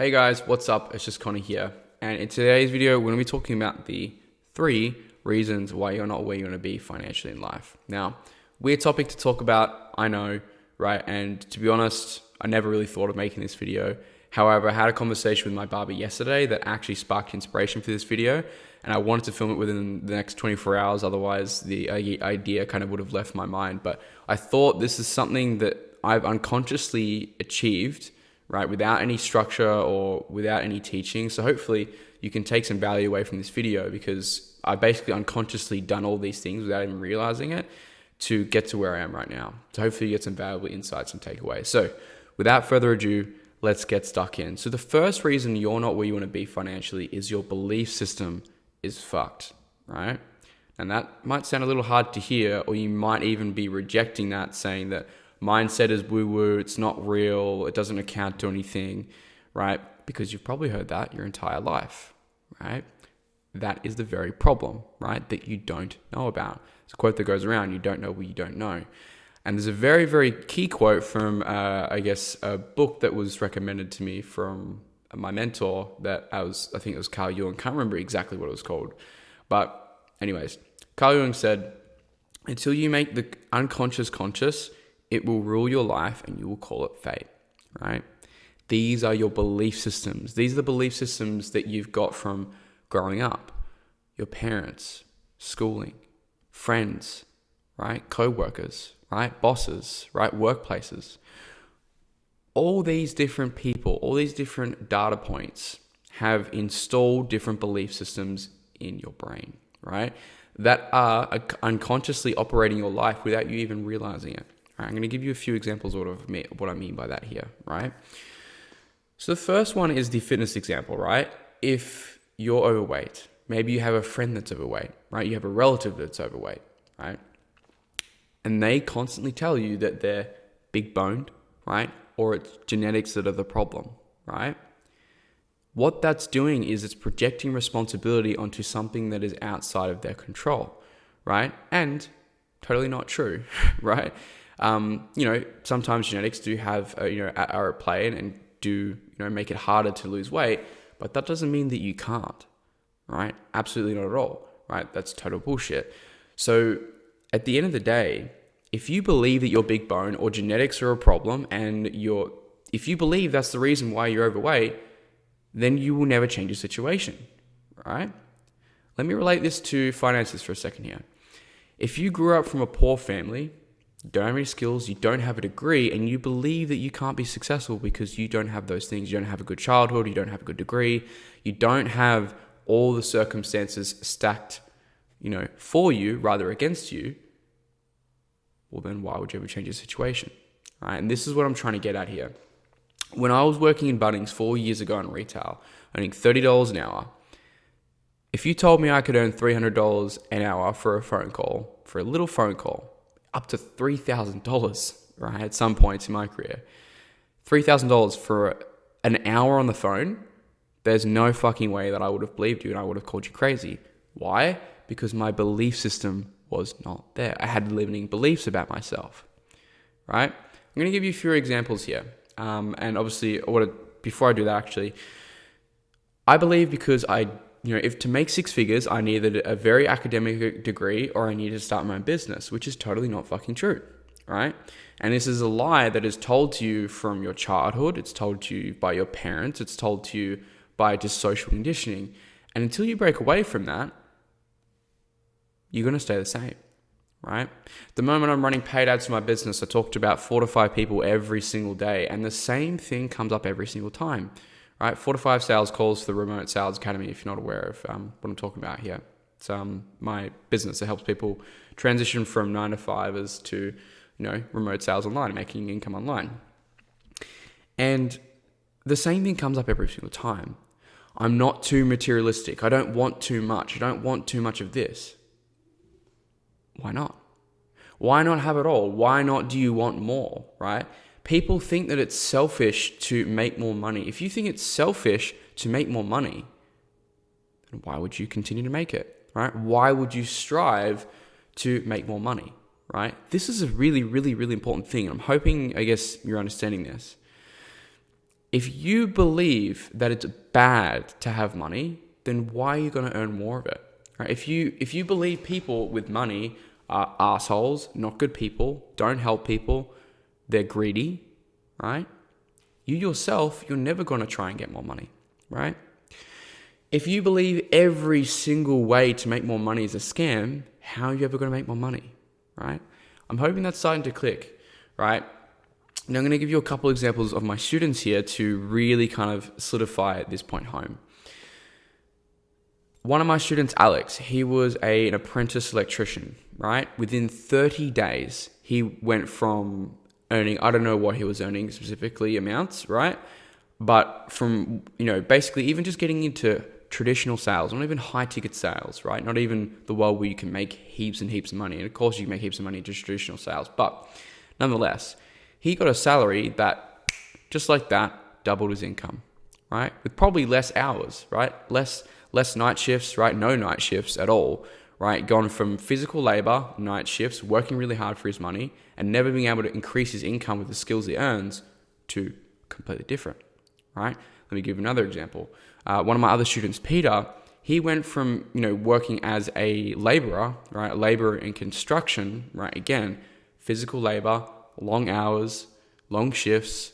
Hey guys, what's up? It's just Connor here. And in today's video, we're going to be talking about the 3 reasons why you're not where you want to be financially in life. Now, weird topic to talk about, I know, right? And to be honest, I never really thought of making this video. However, I had a conversation with my barber yesterday that actually sparked inspiration for this video. And I wanted to film it within the next 24 hours. Otherwise, the idea kind of would have left my mind. But I thought this is something that I've unconsciously achieved, right, without any structure or without any teaching. So hopefully you can take some value away from this video, because I basically unconsciously done all these things without even realizing it to get to where I am right now. So hopefully you get some valuable insights and takeaways. So without further ado, let's get stuck in. So the first reason you're not where you want to be financially is your belief system is fucked, right? And that might sound a little hard to hear, or you might even be rejecting that, saying that mindset is woo-woo, it's not real, it doesn't account to anything, right? Because you've probably heard that your entire life, right? That is the very problem, right? That you don't know about. It's a quote that goes around, you don't know what you don't know. And there's a very, very key quote from, a book that was recommended to me from my mentor I think it was Carl Jung. Can't remember exactly what it was called. But anyways, Carl Jung said, until you make the unconscious conscious, it will rule your life and you will call it fate, right? These are your belief systems. These are the belief systems that you've got from growing up, your parents, schooling, friends, right? Co-workers, right? Bosses, right? Workplaces. All these different people, all these different data points have installed different belief systems in your brain, right? That are unconsciously operating your life without you even realizing it. I'm going to give you a few examples of what I mean by that here, right? So the first one is the fitness example, right? If you're overweight, maybe you have a friend that's overweight, right? You have a relative that's overweight, right? And they constantly tell you that they're big boned, right? Or it's genetics that are the problem, right? What that's doing is it's projecting responsibility onto something that is outside of their control, right? And totally not true, right? Sometimes genetics do have, are at play and do, make it harder to lose weight, but that doesn't mean that you can't, right? Absolutely not at all, right? That's total bullshit. So at the end of the day, if you believe that you're big bone or genetics are a problem and if you believe that's the reason why you're overweight, then you will never change your situation, right? Let me relate this to finances for a second here. If you grew up from a poor family, you don't have any skills, you don't have a degree, and you believe that you can't be successful because you don't have those things. You don't have a good childhood, you don't have a good degree, you don't have all the circumstances stacked, for you rather against you. Well, then why would you ever change your situation? Right? And this is what I'm trying to get at here. When I was working in Bunnings 4 years ago in retail, earning $30 an hour, if you told me I could earn $300 an hour for a little phone call, up to $3,000, right? At some points in my career, $3,000 for an hour on the phone, there's no fucking way that I would have believed you and I would have called you crazy. Why? Because my belief system was not there. I had limiting beliefs about myself, right? I'm going to give you a few examples here. And obviously, before I do that, actually, I believe because if to make 6 figures, I needed a very academic degree or I needed to start my own business, which is totally not fucking true, right? And this is a lie that is told to you from your childhood. It's told to you by your parents. It's told to you by just social conditioning. And until you break away from that, you're going to stay the same, right? The moment I'm running paid ads for my business, I talk to about 4 to 5 people every single day. And the same thing comes up every single time. Right, 4 to 5 sales calls for the Remote Sales Academy, if you're not aware of what I'm talking about here. It's my business that helps people transition from 9 to 5ers to, remote sales online, making income online. And the same thing comes up every single time. I'm not too materialistic. I don't want too much. I don't want too much of this. Why not? Why not have it all? Why not do you want more, right? People think that it's selfish to make more money. If you think it's selfish to make more money, then why would you continue to make it, right? Why would you strive to make more money, right? This is a really, really, really important thing. I'm hoping, you're understanding this. If you believe that it's bad to have money, then why are you going to earn more of it? Right? If you believe people with money are assholes, not good people, don't help people, they're greedy, right? You yourself, you're never going to try and get more money, right? If you believe every single way to make more money is a scam, how are you ever going to make more money, right? I'm hoping that's starting to click, right? Now I'm going to give you a couple examples of my students here to really kind of solidify this point home. One of my students, Alex, he was an apprentice electrician, right? Within 30 days, he went from earning, I don't know what he was earning specifically amounts, right? But from, basically even just getting into traditional sales, not even high ticket sales, right? Not even the world where you can make heaps and heaps of money. And of course you can make heaps of money in just traditional sales. But nonetheless, he got a salary that, just like that, doubled his income, right? With probably less hours, right? Less night shifts, right? No night shifts at all, right? Gone from physical labor, night shifts, working really hard for his money, and never being able to increase his income with the skills he earns, to completely different, right? Let me give you another example. One of my other students, Peter, he went from, working as a laborer, right? A laborer in construction, right? Again, physical labor, long hours, long shifts,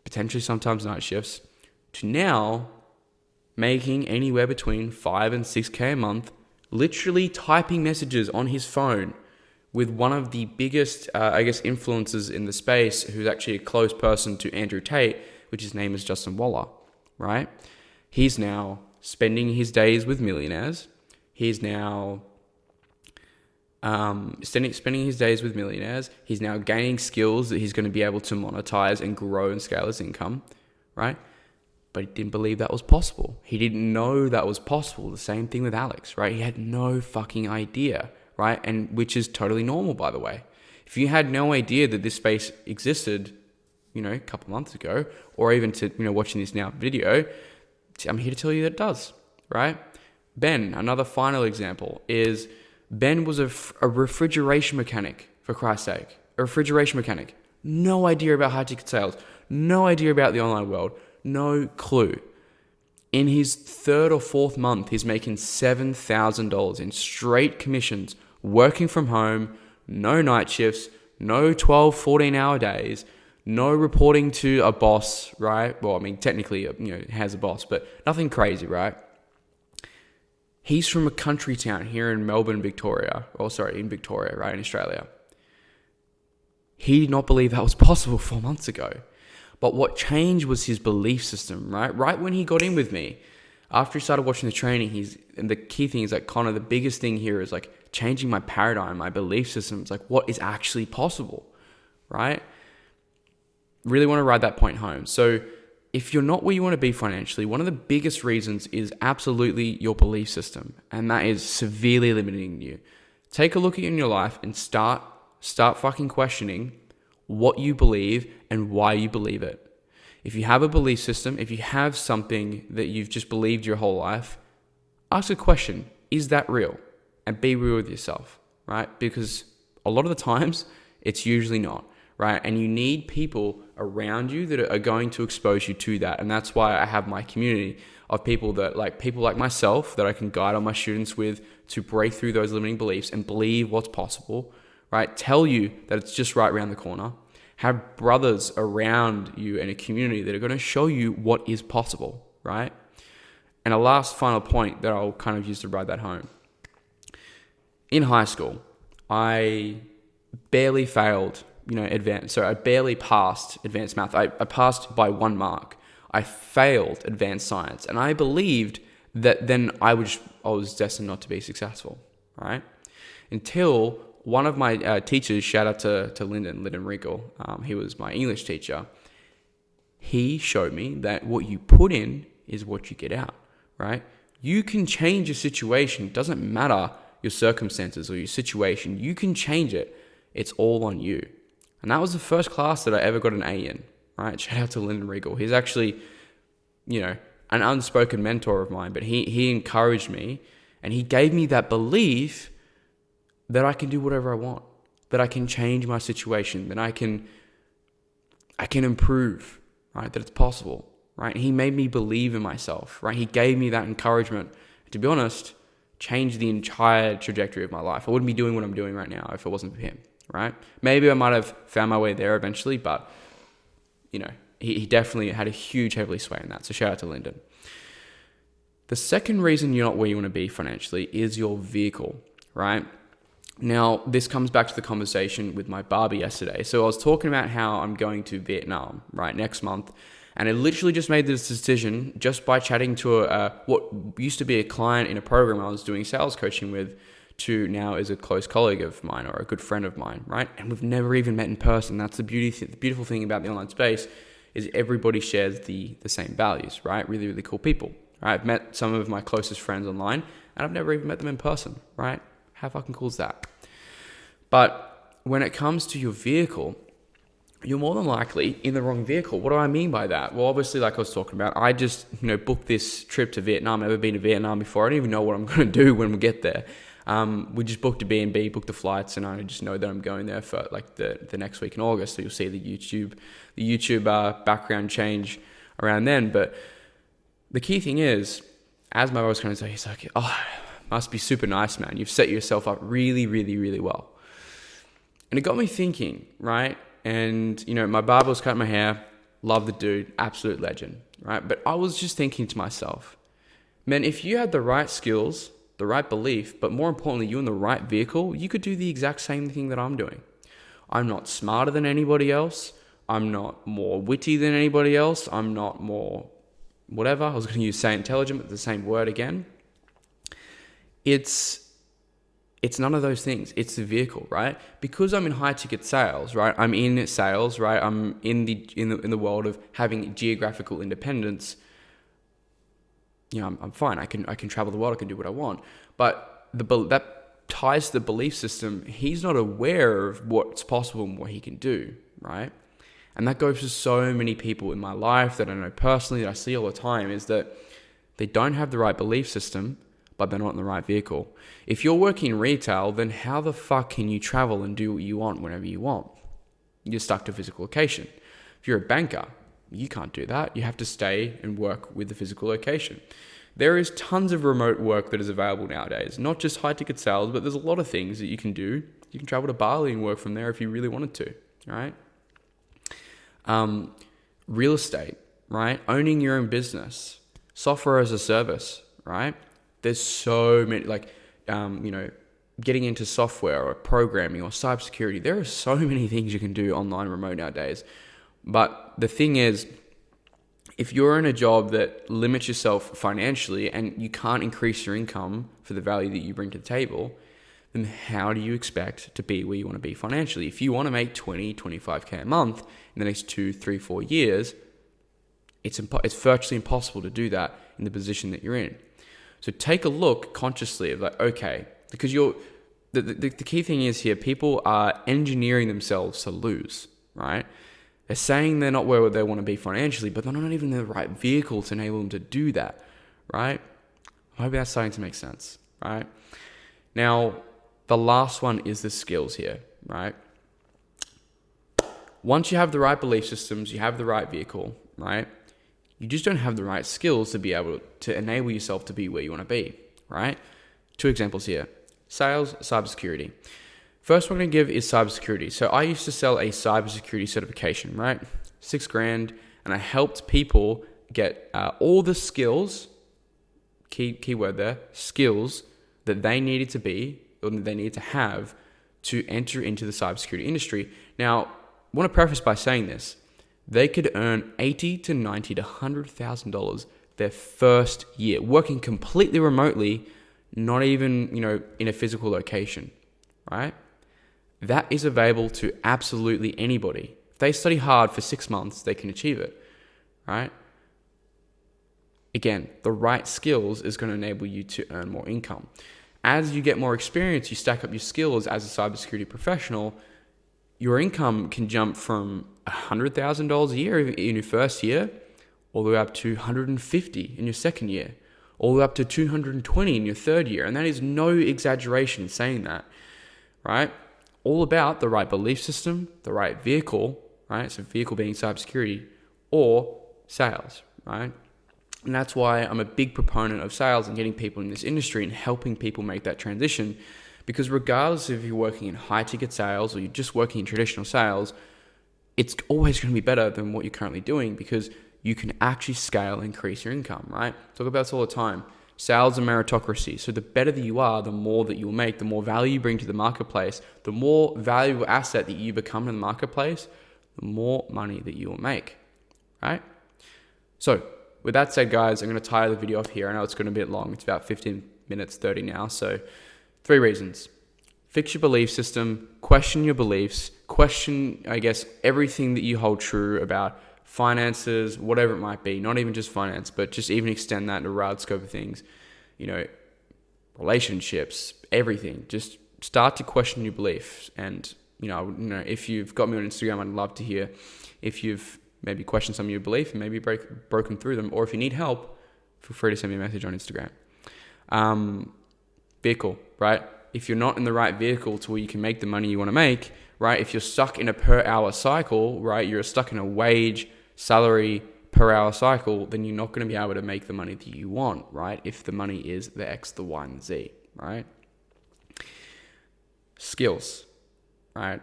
potentially sometimes night shifts, to now making anywhere between 5 and 6K a month, literally typing messages on his phone with one of the biggest, influencers in the space, who's actually a close person to Andrew Tate, which his name is Justin Waller, right? He's now spending his days with millionaires. He's now spending his days with millionaires. He's now gaining skills that he's going to be able to monetize and grow and scale his income, right? But he didn't believe that was possible. He didn't know that was possible. The same thing with Alex, right? He had no fucking idea, right? And which is totally normal, by the way. If you had no idea that this space existed, a couple months ago, or even to, watching this now video, I'm here to tell you that it does, right? Ben, another final example, is Ben was a refrigeration mechanic, for Christ's sake. A refrigeration mechanic. No idea about high ticket sales. No idea about the online world. No clue. In his third or fourth month, he's making $7,000 in straight commissions, working from home, no night shifts, no 12, 14-hour days, no reporting to a boss, right? Well, I mean, technically, has a boss, but nothing crazy, right? He's from a country town here in Melbourne, Victoria. In Victoria, right, in Australia. He did not believe that was possible 4 months ago. But what changed was his belief system, right? Right when he got in with me, after he started watching the training, and the key thing is like, Connor, the biggest thing here is like changing my paradigm, my belief system. It's like, what is actually possible, right? Really want to ride that point home. So if you're not where you want to be financially, one of the biggest reasons is absolutely your belief system. And that is severely limiting you. Take a look at in your life and start fucking questioning what you believe and why you believe it. If you have a belief system, if you have something that you've just believed your whole life, ask a question, is that real? And be real with yourself, right? Because a lot of the times it's usually not, right? And you need people around you that are going to expose you to that. And that's why I have my community of people like myself that I can guide all my students with to break through those limiting beliefs and believe what's possible, right? Tell you that it's just right around the corner. Have brothers around you and a community that are going to show you what is possible, right? And a last final point that I'll kind of use to ride that home. In high school, I barely failed, advanced. So I barely passed advanced math. I passed by 1 mark. I failed advanced science. And I believed that then I was destined not to be successful, right? Until one of my teachers, shout out to Lyndon Riegel, he was my English teacher. He showed me that what you put in is what you get out, right? You can change your situation. It doesn't matter your circumstances or your situation. You can change it. It's all on you. And that was the first class that I ever got an A in, right? Shout out to Lyndon Riegel. He's actually, an unspoken mentor of mine, but he encouraged me and he gave me that belief that I can do whatever I want, that I can change my situation, that I can improve, right? That it's possible. right? He made me believe in myself, right? He gave me that encouragement. To be honest, changed the entire trajectory of my life. I wouldn't be doing what I'm doing right now if it wasn't for him, right? Maybe I might have found my way there eventually, but he definitely had a huge, heavily sway in that. So shout out to Lyndon. The second reason you're not where you want to be financially is your vehicle, right? Now, this comes back to the conversation with my barber yesterday. So I was talking about how I'm going to Vietnam, right, next month. And I literally just made this decision just by chatting to what used to be a client in a program I was doing sales coaching with, to now is a close colleague of mine or a good friend of mine, right? And we've never even met in person. That's the beautiful thing about the online space, is everybody shares the same values, right? Really, really cool people. Right? I've met some of my closest friends online, and I've never even met them in person, right? How fucking cool is that? But when it comes to your vehicle, you're more than likely in the wrong vehicle. What do I mean by that? Well, obviously, like I was talking about, I just booked this trip to Vietnam. I've never been to Vietnam before. I don't even know what I'm going to do when we get there. We just booked a B&B, booked the flights, and I just know that I'm going there for like the next week in August. So you'll see the YouTube background change around then. But the key thing is, as my boss kind of said, he's like, oh, must be super nice, man. You've set yourself up really, really, really well. And it got me thinking, right? And, my barber was cutting my hair. Love the dude. Absolute legend, right? But I was just thinking to myself, man, if you had the right skills, the right belief, but more importantly, you're in the right vehicle, you could do the exact same thing that I'm doing. I'm not smarter than anybody else. I'm not more witty than anybody else. I'm not more whatever. I was going to say intelligent, but the same word again. It's none of those things. It's the vehicle, right? Because I'm in high ticket sales, right? I'm in sales, right? I'm in the world of having geographical independence. I'm fine. I can travel the world. I can do what I want. But that ties to the belief system. He's not aware of what's possible and what he can do, right? And that goes for so many people in my life that I know personally, that I see all the time, is that they don't have the right belief system, but they're not in the right vehicle. If you're working in retail, then how the fuck can you travel and do what you want whenever you want? You're stuck to a physical location. If you're a banker, you can't do that. You have to stay and work with the physical location. There is tons of remote work that is available nowadays, not just high ticket sales, but there's a lot of things that you can do. You can travel to Bali and work from there if you really wanted to, all right? Real estate, right? Owning your own business, software as a service, right? There's so many, getting into software or programming or cybersecurity. There are so many things you can do online remote nowadays. But the thing is, if you're in a job that limits yourself financially and you can't increase your income for the value that you bring to the table, then how do you expect to be where you want to be financially? If you want to make 20, 25K a month in the next 2, 3, 4 years, it's virtually impossible to do that in the position that you're in. So take a look consciously of okay, because the key thing is here, people are engineering themselves to lose, right? They're saying they're not where they want to be financially, but they're not even in the right vehicle to enable them to do that, right? I hope that's starting to make sense, right? Now, the last one is the skills here, right? Once you have the right belief systems, you have the right vehicle, right? You just don't have the right skills to be able to enable yourself to be where you want to be, right? 2 examples here. Sales, cybersecurity. First one I'm going to give is cybersecurity. So I used to sell a cybersecurity certification, right? $6,000, and I helped people get all the skills, key word there, skills that they needed to be, or that they needed to have to enter into the cybersecurity industry. Now, I want to preface by saying this. They could earn $80,000 to $90,000 to $100,000 their first year, working completely remotely, not even, in a physical location, right? That is available to absolutely anybody. If they study hard for 6 months, they can achieve it, right? Again, the right skills is going to enable you to earn more income. As you get more experience, you stack up your skills as a cybersecurity professional, your income can jump from $100,000 a year in your first year, all the way up to $150,000 in your second year, all the way up to $220,000 in your third year. And that is no exaggeration in saying that, right? All about the right belief system, the right vehicle, right? So vehicle being cybersecurity, or sales, right? And that's why I'm a big proponent of sales and getting people in this industry and helping people make that transition. Because regardless if you're working in high ticket sales or you're just working in traditional sales, it's always going to be better than what you're currently doing, because you can actually scale and increase your income, right? Talk about this all the time. Sales and meritocracy. So the better that you are, the more that you'll make, the more value you bring to the marketplace, the more valuable asset that you become in the marketplace, the more money that you will make, right? So with that said, guys, I'm going to tie the video off here. I know it's going to be a bit long. It's about 15 minutes, 30 now. So 3 reasons. Fix your belief system, question your beliefs, question, I guess, everything that you hold true about finances, whatever it might be, not even just finance, but just even extend that to a broad scope of things, relationships, everything. Just start to question your beliefs. And, if you've got me on Instagram, I'd love to hear if you've maybe questioned some of your beliefs and maybe broken through them, or if you need help, feel free to send me a message on Instagram. Vehicle, right? If you're not in the right vehicle to where you can make the money you want to make, right? If you're stuck in a per hour cycle, right? You're stuck in a wage, salary, per hour cycle, then you're not going to be able to make the money that you want, right? If the money is the X, the Y, and Z, right? Skills, right?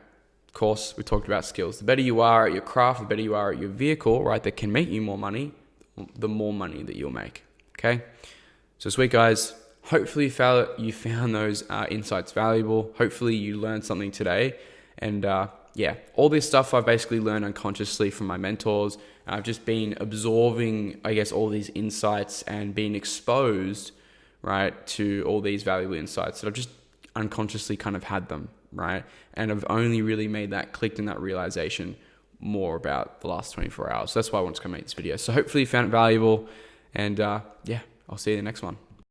Of course, we talked about skills. The better you are at your craft, the better you are at your vehicle, right? That can make you more money, the more money that you'll make, okay? So sweet, guys. Hopefully you found those insights valuable. Hopefully you learned something today. And all this stuff I've basically learned unconsciously from my mentors. I've just been absorbing, I guess, all these insights and being exposed, right, to all these valuable insights that I've just unconsciously kind of had them, right? And I've only really made that clicked in that realization more about the last 24 hours. So that's why I want to come make this video. So hopefully you found it valuable. And I'll see you in the next one.